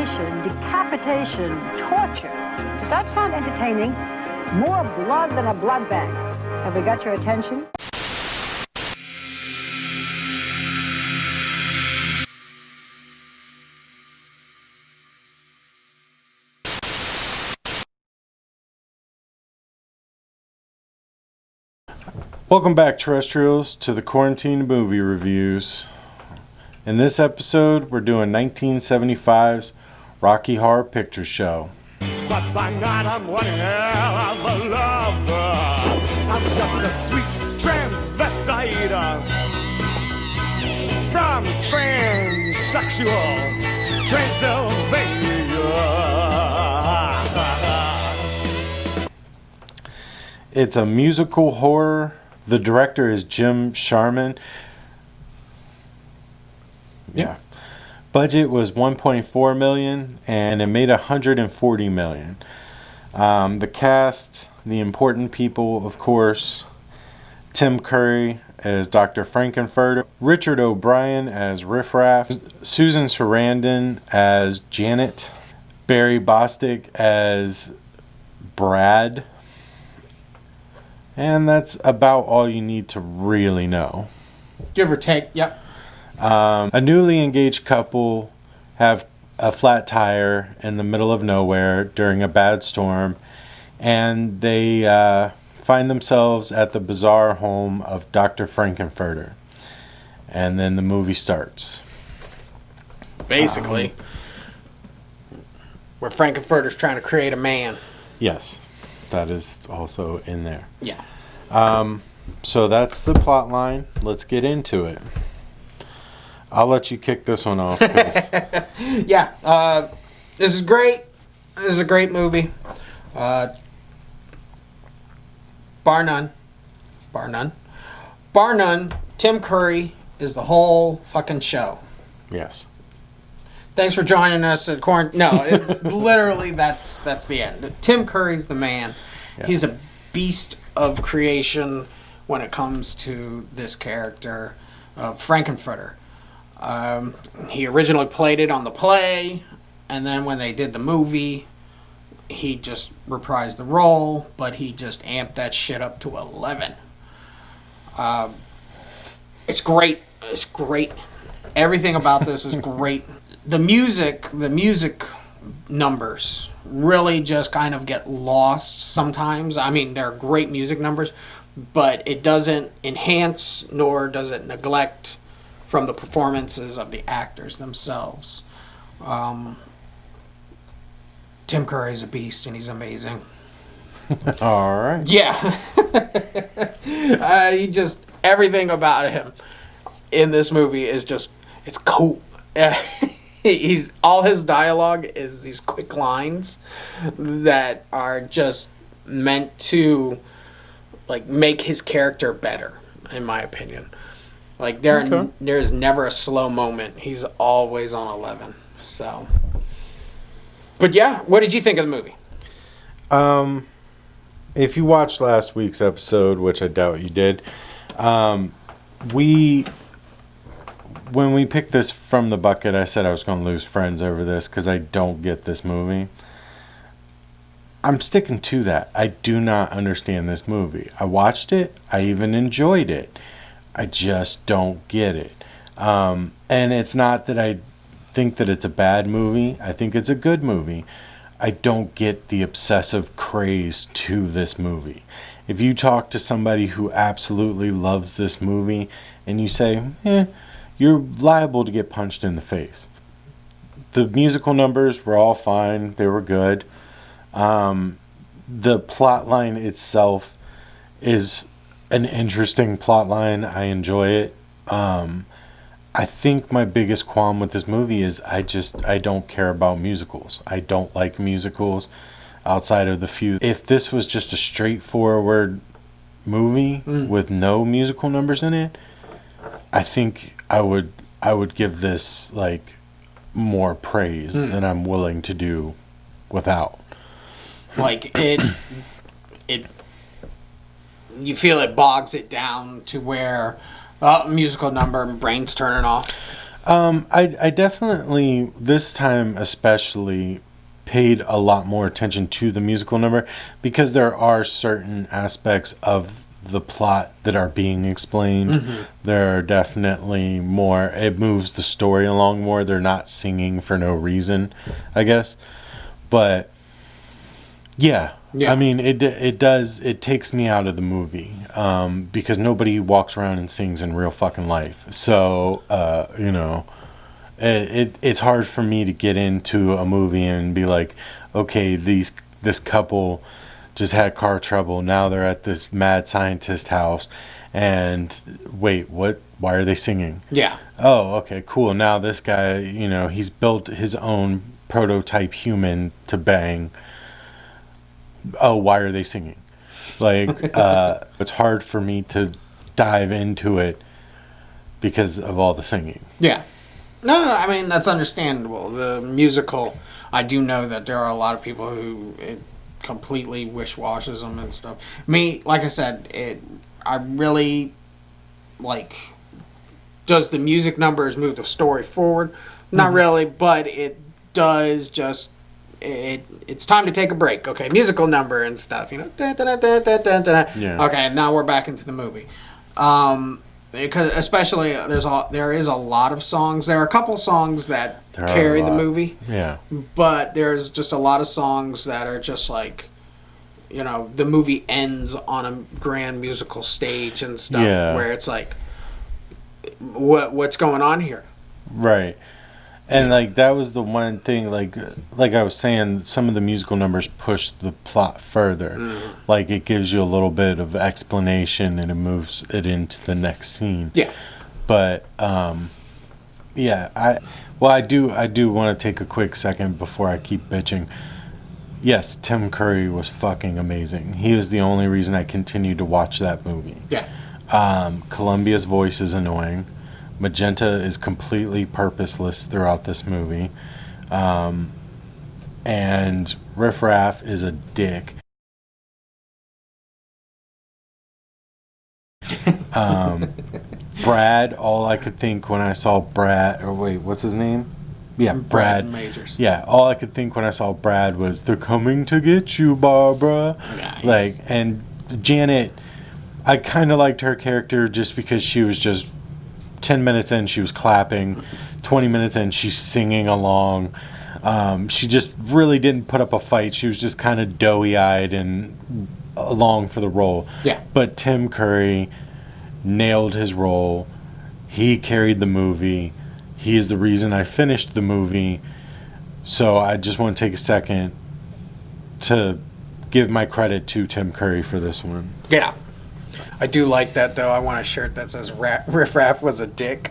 mutilation, decapitation, torture. Does that sound entertaining? More blood than a blood bank. Have we got your attention? Welcome back, terrestrials, to the Quarantine Movie Reviews. In this episode, we're doing 1975's Rocky Horror Picture Show. But by night I'm one hell of a lover. I'm just a sweet transvestite from transsexual Transylvania. It's a musical horror. The director is Jim Sharman. Yeah. Budget was $1.4 million, and it made $140 million. The cast, the important people, of course: Tim Curry as Dr. Frankenfurter, Richard O'Brien as RIFF, Susan Sarandon as Janet, Barry Bostwick as Brad. And that's about all you need to really know. Give or take, yep. A newly engaged couple have a flat tire in the middle of nowhere during a bad storm, and they find themselves at the bizarre home of Dr. Frankenfurter. And then the movie starts. Basically, where Frankenfurter's trying to create a man. Yes, that is also in there. Yeah. So that's the plot line. Let's get into it. I'll let you kick this one off. Yeah. This is great. This is a great movie. Bar none. Tim Curry is the whole fucking show. Yes. Thanks for joining us at Quarantine. No, it's literally that's the end. Tim Curry's the man. Yeah. He's a beast of creation when it comes to this character of Frankenfurter. He originally played it on the play, and then when they did the movie, he just reprised the role, but he just amped that shit up to 11. It's great. It's great. Everything about this is great. The music numbers really just kind of get lost sometimes. I mean, they're great music numbers, but it doesn't enhance nor does it neglect from the performances of the actors themselves. Tim Curry's a beast, and he's amazing. All right. Yeah. Everything about him in this movie is just, it's cool. All his dialogue is these quick lines that are just meant to, like, make his character better, in my opinion. Like, there's never a slow moment. He's always on 11. So, but yeah, what did you think of the movie? If you watched last week's episode, which I doubt you did, when we picked this from the bucket, I said I was going to lose friends over this because I don't get this movie. I'm sticking to that. I do not understand this movie. I watched it. I even enjoyed it. I just don't get it. And it's not that I think that it's a bad movie. I think it's a good movie. I don't get the obsessive craze to this movie. If you talk to somebody who absolutely loves this movie and you say, you're liable to get punched in the face. The musical numbers were all fine. They were good. The plot line itself is an interesting plot line. I enjoy it. I think my biggest qualm with this movie is I don't care about musicals. I don't like musicals outside of the few. If this was just a straightforward movie with no musical numbers in it, I think I would give this like more praise than I'm willing to do without. Like it you feel it bogs it down to where musical number and brain's turning off. I definitely, this time especially, paid a lot more attention to the musical number because there are certain aspects of the plot that are being explained. Mm-hmm. There are definitely more, it moves the story along more. They're not singing for no reason, I guess. But yeah. Yeah. I mean, it takes me out of the movie because nobody walks around and sings in real fucking life. So, it's hard for me to get into a movie and be like, okay, this couple just had car trouble. Now they're at this mad scientist house. And wait, what? Why are they singing? Yeah. Oh, okay, cool. Now this guy, he's built his own prototype human to bang. Oh, why are they singing? Like, it's hard for me to dive into it because of all the singing. Yeah. No, I mean, that's understandable. The musical, I do know that there are a lot of people who it completely wish-washes them and stuff. Me, like I said, I really, like, does the music numbers move the story forward? Not really, but it does just... It's time to take a break. Okay, musical number and stuff. Yeah. Okay, and now we're back into the movie. Because especially there is a lot of songs. There are a couple songs that carry the movie. Yeah. But there's just a lot of songs that are just like, the movie ends on a grand musical stage and stuff. Yeah. Where it's like, what's going on here? Right. And like that was the one thing, like I was saying, some of the musical numbers push the plot further. Like it gives you a little bit of explanation and it moves it into the next scene. Yeah. But yeah, I do want to take a quick second before I keep bitching. Yes, Tim Curry was fucking amazing. He is the only reason I continued to watch that movie. Yeah. Columbia's voice is annoying. Magenta is completely purposeless throughout this movie. And Riff Raff is a dick. Brad, all I could think when I saw Brad, or wait, what's his name? Yeah, Brad Majors. Yeah, all I could think when I saw Brad was, they're coming to get you, Barbara. Nice. Like, and Janet, I kind of liked her character just because she was just 10 minutes in, she was clapping. 20 minutes in, she's singing along. She just really didn't put up a fight. She was just kind of doughy-eyed and along for the role. Yeah. But Tim Curry nailed his role. He carried the movie. He is the reason I finished the movie. So I just want to take a second to give my credit to Tim Curry for this one. Yeah. I do like that, though. I want a shirt that says Riff Raff was a dick.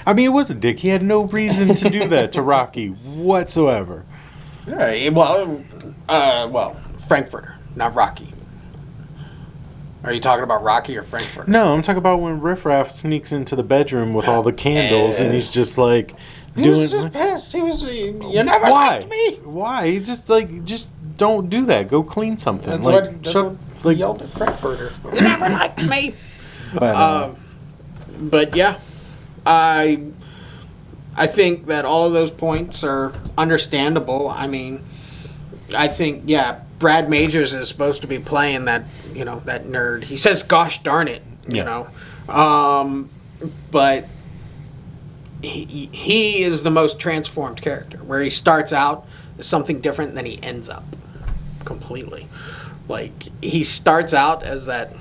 I mean, it was a dick. He had no reason to do that to Rocky whatsoever. Well, Frankfurter, not Rocky. Are you talking about Rocky or Frankfurter? No, I'm talking about when Riff Raff sneaks into the bedroom with all the candles and he's just like He was just pissed. He was, you never liked me. Why? He just don't do that. Go clean something. That's like, what he yelled at Frankfurter. You never liked me. But yeah, I think that all of those points are understandable. I mean, I think, Brad Majors is supposed to be playing that, that nerd. He says, gosh darn it, you know. But he is the most transformed character, where he starts out as something different than he ends up completely. Like, he starts out as that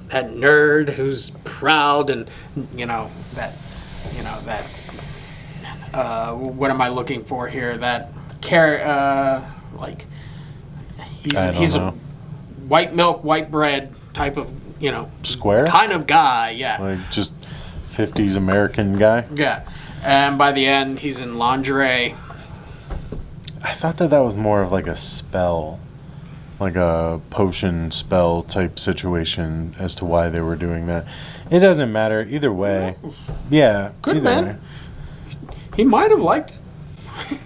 nerd who's proud and, what am I looking for here? That he's a white milk, white bread type of, square kind of guy, yeah. Like just 50s American guy. Yeah. And by the end, he's in lingerie. I thought that was more of like a spell, like a potion spell type situation as to why they were doing that. It doesn't matter either way. Yeah. Good man. Way. He might have liked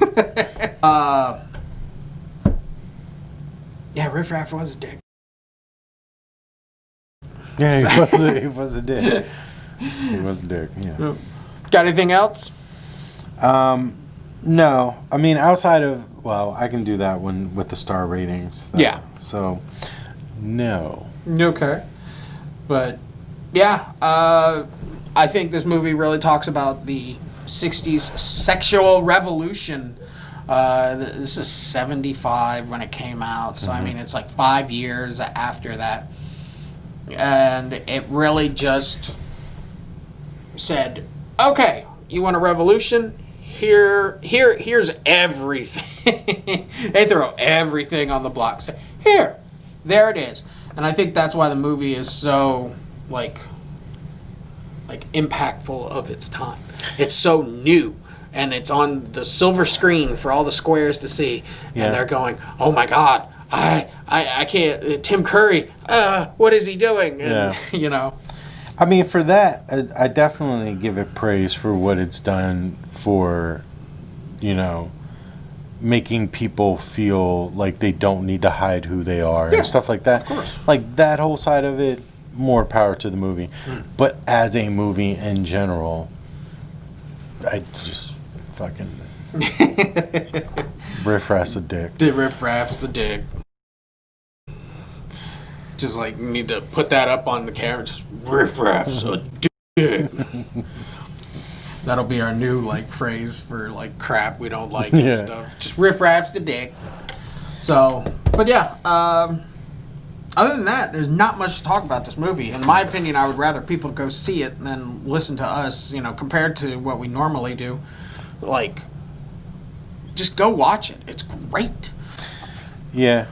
it. Yeah, Riff Raff was a dick. Yeah, he was a dick. He was a dick, yeah. Got anything else? No. I mean, outside of, well, I can do that one with the star ratings. Though. Yeah. So, no. Okay. But, yeah, I think this movie really talks about the 60s sexual revolution. This is 75 when it came out, so I mean, it's like 5 years after that. And it really just said, okay, you want a revolution? Here's everything. They throw everything on the block. Say, here, there it is. And I think that's why the movie is so like impactful of its time. It's so new, and it's on the silver screen for all the squares to see. Yeah. And they're going, "Oh my God, I can't." Tim Curry, what is he doing? And, Yeah. I mean, for that, I definitely give it praise for what it's done for, making people feel like they don't need to hide who they are and stuff like that. Of course. Like, that whole side of it, more power to the movie. But as a movie in general, I just fucking... Riff Raff's a dick. The Riff Raff's a dick. Just like, you need to put that up on the camera. Just Riff Raff's a dick. That'll be our new phrase for crap we don't like and stuff. Just Riff Raff's a dick. So, but yeah. Other than that, there's not much to talk about this movie. In my opinion, I would rather people go see it than listen to us. Compared to what we normally do. Just go watch it. It's great. Yeah.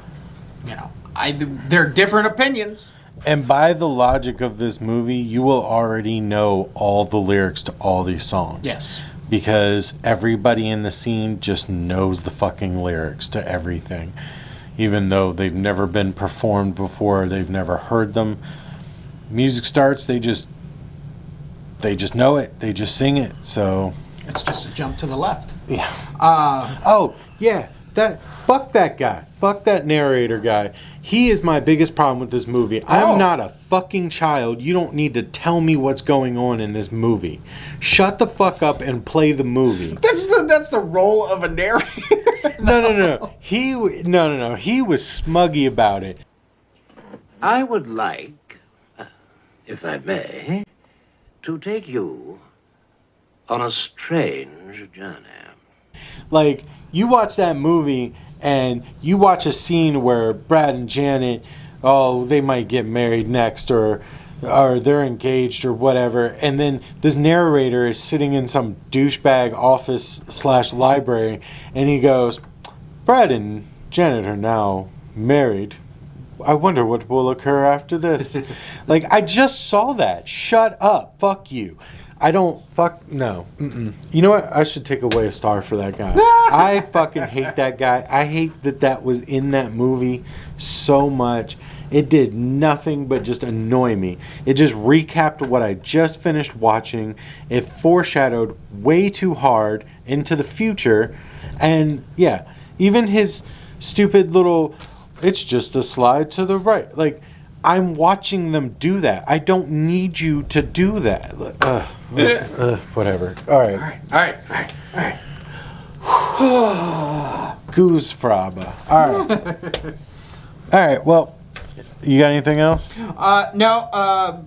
There are different opinions. And by the logic of this movie, you will already know all the lyrics to all these songs. Yes. Because everybody in the scene just knows the fucking lyrics to everything. Even though they've never been performed before, they've never heard them. Music starts, they just know it. They just sing it. So It's just a jump to the left. yeah. Fuck that guy. Fuck that narrator guy. He is my biggest problem with this movie. I'm not a fucking child. You don't need to tell me what's going on in this movie. Shut the fuck up and play the movie. That's the role of a narrator. No. He was smuggy about it. I would like, if I may, to take you on a strange journey. Like, you watch that movie and you watch a scene where Brad and Janet, they might get married next or they're engaged or whatever, and then this narrator is sitting in some douchebag office/library and he goes, Brad and Janet are now married. I wonder what will occur after this. I just saw that. Shut up. Fuck you. No. Mm-mm. You know what? I should take away a star for that guy. I fucking hate that guy. I hate that was in that movie so much. It did nothing but just annoy me. It just recapped what I just finished watching. It foreshadowed way too hard into the future. And yeah, even his stupid little, it's just a slide to the right. I'm watching them do that. I don't need you to do that. Whatever. All right. Goose Fraba. All right. All right. Well, you got anything else? No.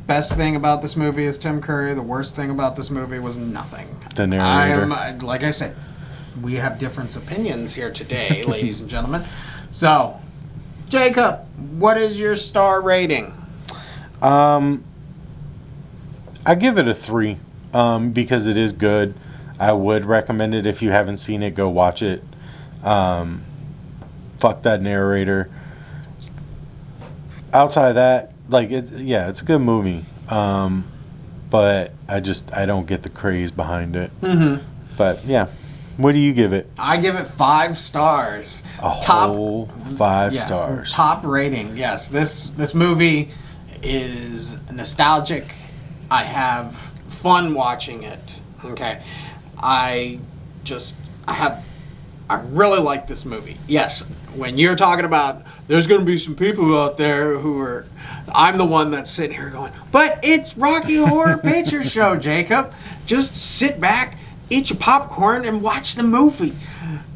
Best thing about this movie is Tim Curry. The worst thing about this movie was nothing. The narrator. Like I said, we have different opinions here today, ladies and gentlemen. So, Jacob, what is your star rating? I give it a 3 because it is good. I would recommend it. If you haven't seen it, go watch it. Fuck that narrator. Outside of that, it's a good movie. But I don't get the craze behind it. Mm-hmm. But yeah. What do you give it? I give it 5 stars. Whole 5 stars. Top rating. Yes, this movie is nostalgic. I have fun watching it. Okay, I have I really like this movie. Yes, when you're talking about there's going to be some people out there who are, I'm the one that's sitting here going, but it's Rocky Horror Picture Show, Jacob. Just sit back, eat your popcorn, and watch the movie.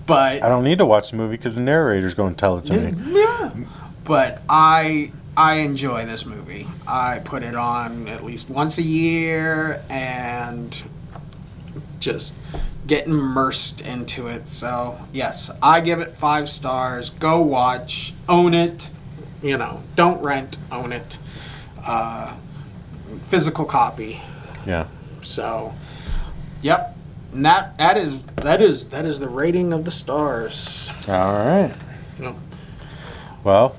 But I don't need to watch the movie because the narrator's going to tell it to me. yeah, but I enjoy this movie. I put it on at least once a year and just get immersed into it. So yes, I give it 5 stars. Go watch, own it. You know, don't rent, own it. Physical copy. Yeah. So, yep. And that is the rating of the stars. All right. Yep. Well,